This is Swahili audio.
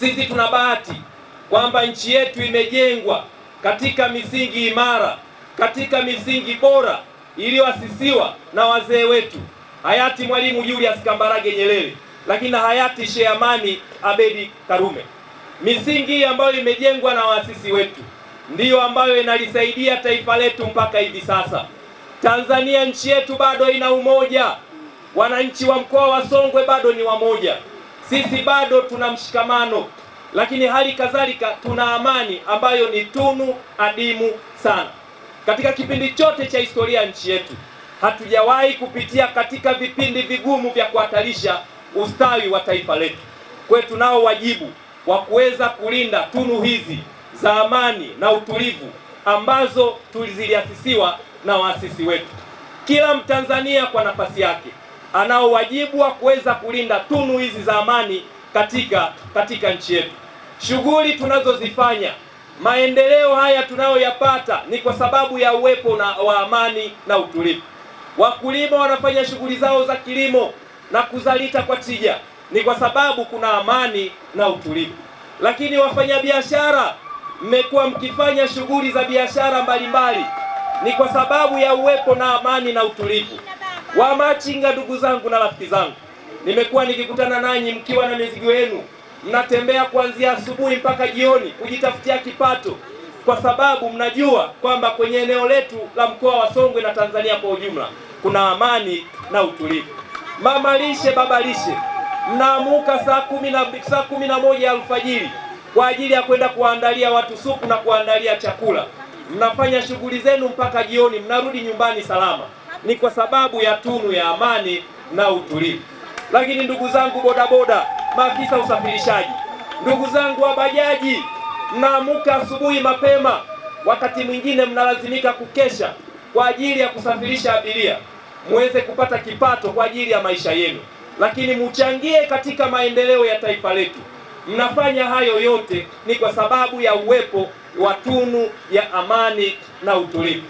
Sisi tuna bahati kwamba nchi yetu imejengwa katika misingi imara, katika misingi bora iliyoasisiwa na wazee wetu, hayati Mwalimu Julius Kambarage Nyerere, lakini na hayati Sheikh Amani Abedi Karume. Misingi ambayo imejengwa na waasisi wetu ndiyo ambayo inalisaidia taifa letu mpaka hivi sasa. Tanzania, nchi yetu bado ina umoja. Wananchi wa mkoa wa Songwe bado ni wamoja. Sisi bado tuna mshikamano, lakini hali kadhalika tuna amani ambayo ni tunu adimu sana. Katika kipindi chote cha historia ya nchi yetu hatujawahi kupitia katika vipindi vigumu vya kuhatarisha ustawi wa taifa letu. Kwa hiyo tunao wajibu wa kuweza kulinda tunu hizi za amani na utulivu ambazo tuliziliasisiwa na waasisi wetu. Kila Mtanzania kwa nafasi yake anao wajibu wa kuweza kulinda tunu hizi za amani katika nchi yetu. Shughuli tunazozifanya, maendeleo haya tunayoyapata ni kwa sababu ya uwepo wa amani na utulivu. Wakulima wanafanya shughuli zao za kilimo na kuzalita kwa tija, ni kwa sababu kuna amani na utulivu. Lakini wafanyabiashara, mmekuwa mkifanya shughuli za biashara mbalimbali, ni kwa sababu ya uwepo na amani na utulivu. Wamachinga, ndugu zangu na rafiki zangu, nimekuwa nikikutana nanyi mkiwa na mizigo yenu, mnatembea kuanzia asubuhi mpaka jioni kujitafutia kipato, kwa sababu mnajua kwamba kwenye eneo letu la mkoa wa Songwe na Tanzania kwa ujumla kuna amani na utulivu. Mama lishe, baba lishe, mnaamuka saa 11 alfajiri kwa ajili ya kwenda kuandalia watu supu na kuandalia chakula. Mnafanya shughuli zenu mpaka jioni, mnarudi nyumbani salama, ni kwa sababu ya tunu ya amani na utulivu. Lakini ndugu zangu bodaboda, maafisa usafirishaji, ndugu zangu wa bajaji, mnaamuka asubuhi mapema, wakati mwingine mnalazimika kukesha kwa ajili ya kusafirisha abiria muweze kupata kipato kwa ajili ya maisha yenu, lakini muchangie katika maendeleo ya taifa letu. Mnafanya hayo yote ni kwa sababu ya uwepo wa tunu ya amani na utulivu.